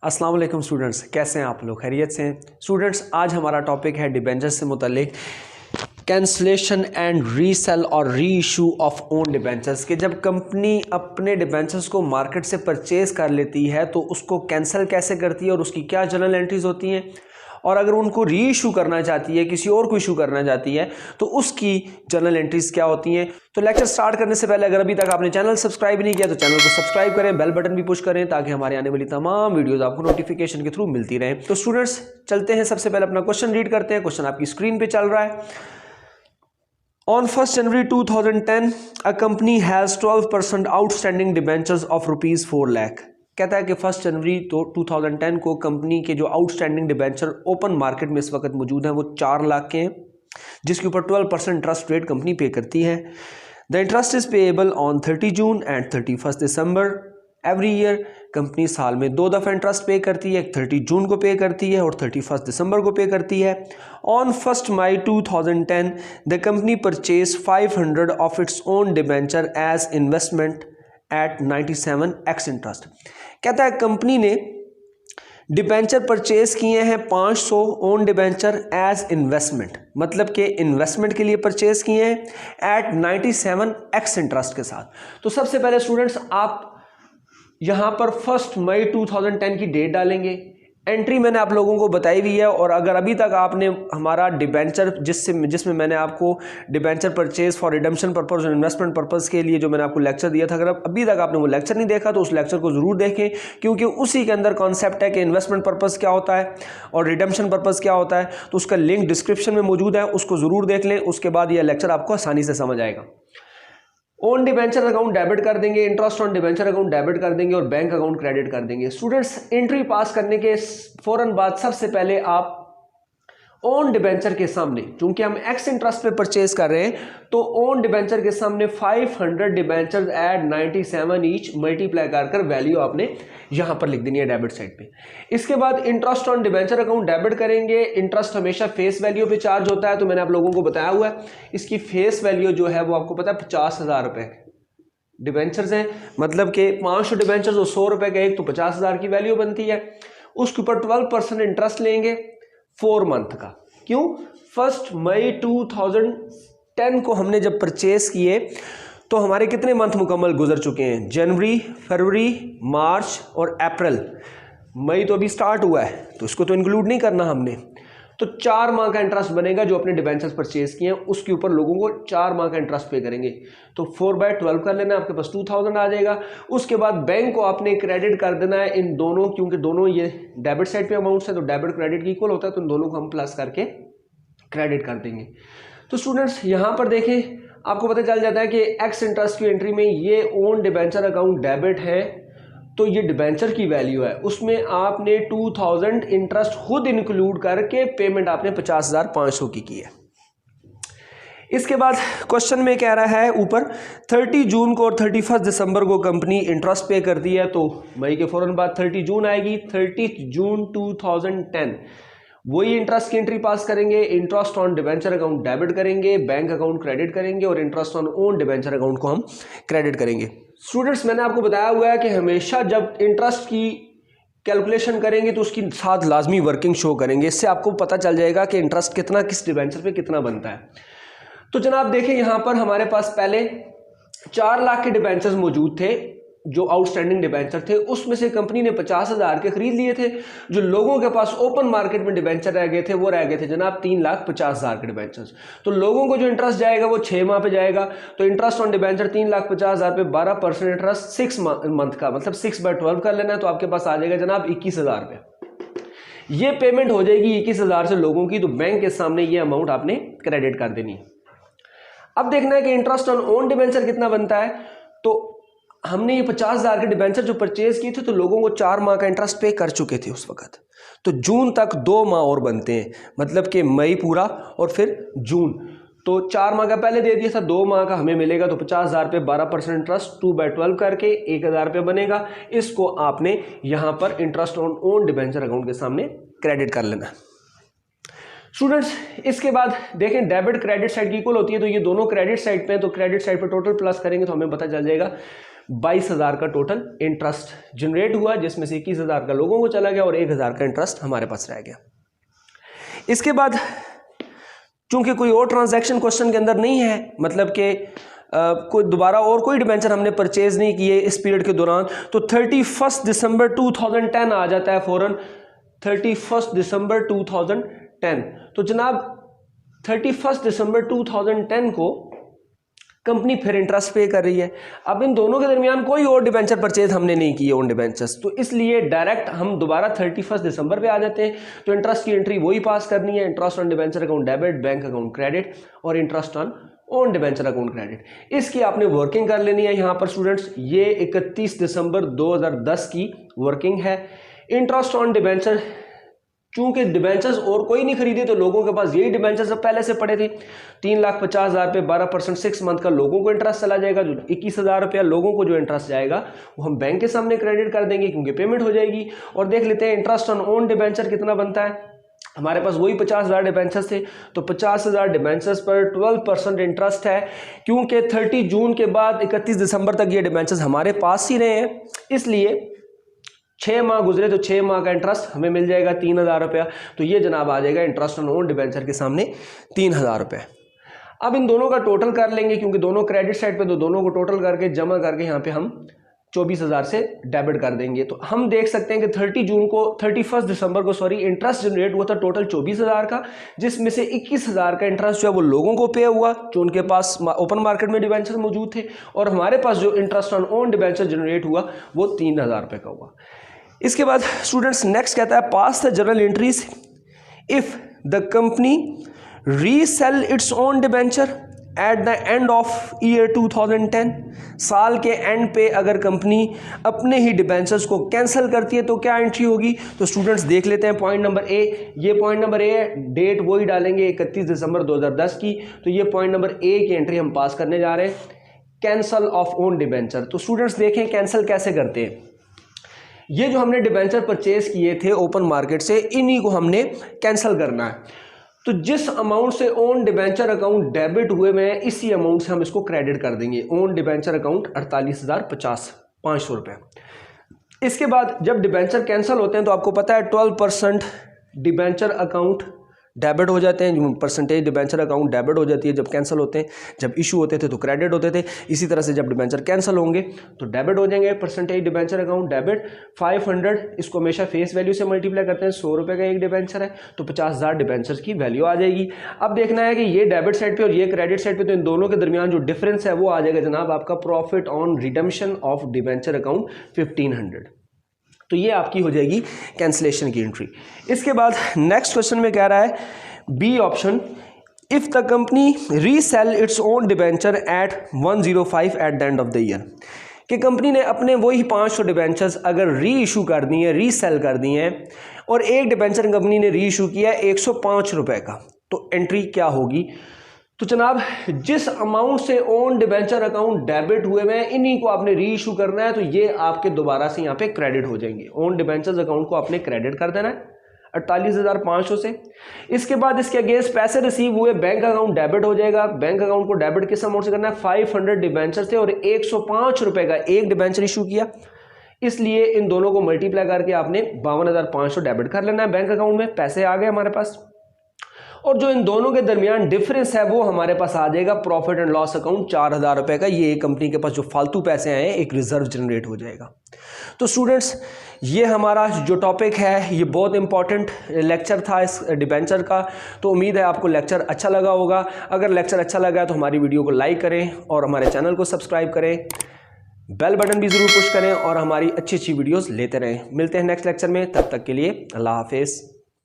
अस्सलाम वालेकुम स्टूडेंट्स, कैसे हैं आप लोग? खैरियत से हैं? स्टूडेंट्स, आज हमारा टॉपिक है डिबेंचर्स से मुतालिक कैंसलेशन एंड रीसेल और री इशू ऑफ ओन डिबेंचर्स के जब कंपनी अपने डिबेंचर्स को मार्केट से परचेज कर लेती है तो उसको कैंसिल कैसे करती है और उसकी क्या जर्नल एंट्रीज होती हैं, और अगर उनको री इशू करना चाहती है, किसी और को इशू करना चाहती है तो उसकी जर्नल एंट्रीज क्या होती हैं। तो लेक्चर स्टार्ट करने से पहले अगर अभी तक आपने चैनल सब्सक्राइब नहीं किया तो चैनल को सब्सक्राइब करें, बेल बटन भी पुश करें ताकि हमारे आने वाली तमाम वीडियोस आपको नोटिफिकेशन के थ्रू मिलती रहें। तो स्टूडेंट्स चलते हैं, सबसे पहले अपना क्वेश्चन रीड करते हैं। क्वेश्चन आपकी स्क्रीन पे चल रहा है। On 1st January 2010, a company has 12% outstanding debentures of rupees 4 lakh। कहता है कि 1 जनवरी तो 2010 को कंपनी के जो आउटस्टैंडिंग डिबेंचर ओपन मार्केट में इस वक्त मौजूद हैं वो 4 लाख के हैं, जिसके ऊपर 12% इंटरेस्ट रेट कंपनी पे करती है। The interest is payable on 30 June and 31 December every year. Company साल में 2 दफ़ा इंटरेस्ट पे करती है, 30 जून को पे करती है और 31 दिसंबर को पे करती है। On 1 May 2010 the company purchase 500 of its own debenture as investment at 97x interest. कहता है कंपनी ने डिबेंचर परचेज किए हैं 500 ओन डिबेंचर एज इन्वेस्टमेंट, मतलब कि इन्वेस्टमेंट के लिए परचेज किए हैं एट 97x इंटरेस्ट के साथ। तो सबसे पहले स्टूडेंट्स आप यहां पर 1 मई 2010 की डेट डालेंगे। एंट्री मैंने आप लोगों को बताई हुई है, और अगर अभी तक आपने हमारा डिबेंचर जिसमें मैंने आपको debenture purchase for redemption purpose और इन्वेस्टमेंट पर्पस के लिए जो मैंने आपको लेक्चर दिया था, अगर अभी तक आपने वो लेक्चर नहीं देखा तो उस लेक्चर को ज़रूर देखें, क्योंकि उसी के अंदर कॉन्सेप्ट है कि इन्वेस्टमेंट पर्पस क्या होता है और रिडेम्पशन पर्पस क्या होता है। तो उसका लिंक डिस्क्रिप्शन में मौजूद है, उसको ज़रूर देख लें, उसके बाद यह लेक्चर आपको आसानी से समझ आएगा। ओन डिबेंचर अकाउंट डेबिट कर देंगे, interest on debenture account debit कर देंगे और बैंक अकाउंट क्रेडिट कर देंगे। स्टूडेंट्स एंट्री पास करने के फौरन बाद सबसे पहले आप ओन डिबेंचर के सामने, चूंकि हम एक्स इंटरेस्ट पे परचेज कर रहे हैं, तो ओन डिबेंचर के सामने 500 डिबेंचर्स एट 97 ईच मल्टीप्लाई कर वैल्यू आपने यहां पर लिख देनी है डेबिट साइड पे। इसके बाद interest on debenture account debit करेंगे। इंटरेस्ट हमेशा फेस वैल्यू पे चार्ज होता है, तो मैंने आप लोगों को बताया हुआ है इसकी फेस वैल्यू जो है वो आपको पता है 50,000 रुपए डिबेंचर्स हैं, मतलब कि 500 डिबेंचर्स और 100 रुपए का एक, तो 50,000 की वैल्यू बनती है। उसके ऊपर 12% इंटरेस्ट लेंगे 4 मंथ का। क्यों? 1 मई 2010 को हमने जब परचेज किए तो हमारे कितने मंथ मुकम्मल गुजर चुके हैं? जनवरी, फरवरी, मार्च और अप्रैल। मई तो अभी स्टार्ट हुआ है तो इसको तो इंक्लूड नहीं करना हमने। तो 4 माह का इंटरेस्ट बनेगा जो अपने डिबेंचर्स परचेज किए हैं, उसके ऊपर लोगों को 4 माह का इंटरेस्ट पे करेंगे। तो 4/12 कर लेना, आपके पास 2000 आ जाएगा। उसके बाद बैंक को आपने क्रेडिट कर देना है इन दोनों, क्योंकि दोनों ये डेबिट साइड पे अमाउंट्स है तो डेबिट क्रेडिट की इक्वल होता है, तो इन दोनों को हम प्लस करके क्रेडिट कर देंगे। तो स्टूडेंट्स यहाँ पर देखें, आपको पता चल जाता है कि एक्स इंटरेस्ट की एंट्री में ये ओन डिबेंचर अकाउंट डेबिट है, तो ये डिबेंचर की वैल्यू है, उसमें आपने 2000 इंटरेस्ट खुद इंक्लूड करके पेमेंट आपने 50,500 की है। इसके बाद क्वेश्चन में कह रहा है ऊपर 30 जून को और 31 दिसंबर को कंपनी इंटरेस्ट पे करती है, तो मई के फौरन बाद 30 जून आएगी। 30 जून 2010 वही इंटरेस्ट की एंट्री पास करेंगे। Interest on debenture account debit करेंगे, बैंक अकाउंट क्रेडिट करेंगे और interest on own debenture account को हम क्रेडिट करेंगे। स्टूडेंट्स मैंने आपको बताया हुआ है कि हमेशा जब इंटरेस्ट की कैलकुलेशन करेंगे तो उसकी साथ लाजमी वर्किंग शो करेंगे, इससे आपको पता चल जाएगा कि इंटरेस्ट कितना किस डिबेंचर पे कितना बनता है। तो जनाब देखें यहां पर हमारे पास पहले 4 लाख के डिबेंचर्स मौजूद थे जो आउटस्टैंडिंग डिबेंचर थे, उसमें से कंपनी ने 50,000 के खरीद लिए थे। जो लोगों के पास ओपन मार्केट में डिबेंचर रह गए थे वो रह गए थे जनाब 3,50,000 के डिबेंचर्स। तो लोगों को जो इंटरेस्ट जाएगा वो 6 माह पे जाएगा। तो इंटरेस्ट ऑन डिबेंचर 3,50,000 पे 12% इंटरेस्ट 6 मंथ का, मतलब 6/12 कर लेना है, तो आपके पास आ जाएगा जनाब 21,000 रुपये। ये पेमेंट हो जाएगी 21,000 से लोगों की, तो बैंक के सामने ये अमाउंट आपने क्रेडिट कर देनी है। अब देखना है कि इंटरेस्ट ऑन ओन डिबेंचर कितना बनता है। तो हमने ये 50,000 के डिबेंचर जो परचेज किए थे तो लोगों को 4 माह का इंटरेस्ट पे कर चुके थे उस वक्त, तो जून तक 2 माह और बनते हैं, मतलब कि मई पूरा और फिर जून। तो 4 माह का पहले दे दिया था, 2 माह का हमें मिलेगा, तो 50,000 पे 12% इंटरेस्ट 2/12 करके 1,000 रुपये बनेगा। इसको आपने यहाँ पर interest on own debenture account के सामने क्रेडिट कर लेना। स्टूडेंट्स इसके बाद देखें डेबिट क्रेडिट साइड की इक्वल होती है, तो ये दोनों क्रेडिट साइड पे हैं, तो क्रेडिट साइड पे टोटल प्लस करेंगे तो हमें पता चल जाएगा 22,000 का टोटल इंटरेस्ट जनरेट हुआ, जिसमें से 21,000 का लोगों को चला गया और 1,000 का इंटरेस्ट हमारे पास रह गया। इसके बाद चूंकि कोई और ट्रांजैक्शन क्वेश्चन के अंदर नहीं है, मतलब कि कोई दोबारा और कोई डिबेंचर हमने परचेज नहीं किए इस पीरियड के दौरान, तो 31 दिसंबर 2010 आ जाता है फौरन, 31 दिसंबर 2010। तो जनाब 31 दिसंबर 2010 को कंपनी फिर इंटरेस्ट पे कर रही है। अब इन दोनों के दरमियान कोई और डिबेंचर परचेज हमने नहीं किए ऑन डिबेंचर्स, तो इसलिए डायरेक्ट हम दोबारा 31 दिसंबर पे आ जाते हैं। तो इंटरेस्ट की एंट्री वही पास करनी है, interest on debenture account debit, bank account credit और interest on debenture account credit. इसकी आपने वर्किंग कर लेनी है यहाँ पर स्टूडेंट्स। ये 31 दिसंबर 2010 की वर्किंग है। इंटरेस्ट ऑन डिबेंचर, चूंकि डिबेंचर्स और कोई नहीं खरीदे तो लोगों के पास यही डिबेंचर्स पहले से पड़े थे। 3,50,000 पे 12% 6 मंथ का लोगों को इंटरेस्ट चला जाएगा, जो 21,000 रुपया लोगों को जो इंटरेस्ट जाएगा वो हम बैंक के सामने क्रेडिट कर देंगे क्योंकि पेमेंट हो जाएगी। और देख लेते हैं इंटरेस्ट ऑन डिबेंचर कितना बनता है। हमारे पास वही 50,000 डिबेंचर्स थे, तो 50,000 डिबेंचर्स पर 12% इंटरेस्ट है। क्योंकि 30 जून के बाद 31 दिसंबर तक ये डिबेंचर्स हमारे पास ही रहे हैं, इसलिए 6 माह गुजरे तो 6 माह का इंटरेस्ट हमें मिल जाएगा 3,000 रुपया। तो ये जनाब आ जाएगा इंटरेस्ट ऑन डिबेंचर के सामने 3,000 रुपये। अब इन दोनों का टोटल कर लेंगे क्योंकि दोनों क्रेडिट साइड पे, तो दोनों को टोटल करके जमा करके यहाँ पे हम 24,000 से डेबिट कर देंगे। तो हम देख सकते हैं कि 31 दिसंबर को इंटरेस्ट जनरेट हुआ था टोटल 24,000 का, जिसमें से 21,000 का इंटरेस्ट जो है वो लोगों को पे हुआ जो उनके पास ओपन मार्केट में डिबेंचर मौजूद थे, और हमारे पास जो इंटरेस्ट ऑन डिबेंचर जनरेट हुआ वो 3,000 रुपये का हुआ। इसके बाद स्टूडेंट्स नेक्स्ट कहता है pass the journal entries if the company resell its own debenture at the end of year 2010। साल के एंड पे अगर कंपनी अपने ही डिबेंचर्स को कैंसिल करती है तो क्या एंट्री होगी। तो स्टूडेंट्स देख लेते हैं पॉइंट नंबर ए। ये पॉइंट नंबर ए है, डेट वही डालेंगे 31 दिसंबर 2010 की। तो ये पॉइंट नंबर ए की एंट्री हम पास करने जा रहे हैं, कैंसल ऑफ ओन डिबेंचर। तो स्टूडेंट्स देखें कैंसिल कैसे करते हैं। ये जो हमने डिबेंचर परचेज किए थे ओपन मार्केट से, इन्हीं को हमने कैंसिल करना है। तो जिस अमाउंट से ओन डिबेंचर अकाउंट डेबिट हुए में इसी अमाउंट से हम इसको क्रेडिट कर देंगे। ओन डिबेंचर अकाउंट 48,050 रुपये। इसके बाद जब डिबेंचर कैंसिल होते हैं तो आपको पता है 12% डिबेंचर अकाउंट डेबिट हो जाते हैं, जो परसेंटेज डिबेंचर अकाउंट डेबिट हो जाती है जब कैंसिल होते हैं। जब इशू होते थे तो क्रेडिट होते थे, इसी तरह से जब डिबेंचर कैंसिल होंगे तो डेबिट हो जाएंगे। परसेंटेज डिबेंचर अकाउंट डेबिट 500, इसको हमेशा फेस वैल्यू से मल्टीप्लाई करते हैं। 100 रुपये का एक डिबेंचर है तो 50,000 डिबेंचर की वैल्यू आ जाएगी। अब देखना है कि ये डेबिट साइड पे और ये क्रेडिट साइड पे, तो इन दोनों के दरमियान जो डिफरेंस है वो आ जाएगा जनाब आपका profit on redemption of debenture account 1500। तो ये आपकी हो जाएगी कैंसलेशन की एंट्री। इसके बाद नेक्स्ट क्वेश्चन में कह रहा है B option, if the company resell its own debenture at 105 at the end of the year, कि कंपनी ने अपने वही 500 डिबेंचर्स अगर री इशू कर दी हैं, रीसेल कर दी हैं, और एक डिबेंचर कंपनी ने री इशू किया 105 रुपये का, तो एंट्री क्या होगी। तो जनाब जिस अमाउंट से ओन डिबेंचर अकाउंट डेबिट हुए में इन्हीं को आपने री इशू करना है, तो ये आपके दोबारा से यहाँ पे क्रेडिट हो जाएंगे। ओन डिबेंचर्स अकाउंट को आपने क्रेडिट कर देना है 48,500 से। इसके बाद इसके अगेंस्ट पैसे रिसीव हुए, बैंक अकाउंट डेबिट हो जाएगा। बैंक अकाउंट को डेबिट किस अमाउंट से करना है, 500 डिबेंचर थे और 105 रुपये का एक डिबेंचर इशू किया, इसलिए इन दोनों को मल्टीप्लाई करके आपने 52,500 डेबिट कर लेना है बैंक अकाउंट में। पैसे आ गए हमारे पास, और जो इन दोनों के दरमियान डिफरेंस है वो हमारे पास आ जाएगा प्रॉफिट एंड लॉस अकाउंट 4,000 रुपये का। ये कंपनी के पास जो फालतू पैसे आए हैं एक रिजर्व जनरेट हो जाएगा। तो स्टूडेंट्स ये हमारा जो टॉपिक है ये बहुत इंपॉर्टेंट लेक्चर था इस डिबेंचर का। तो उम्मीद है आपको लेक्चर अच्छा लगा होगा। अगर लेक्चर अच्छा लगा तो हमारी वीडियो को लाइक करें और हमारे चैनल को सब्सक्राइब करें, बेल बटन भी ज़रूर पुश करें और हमारी अच्छी अच्छी वीडियोस लेते रहें। मिलते हैं नेक्स्ट लेक्चर में, तब तक के लिए अल्लाह हाफिज़।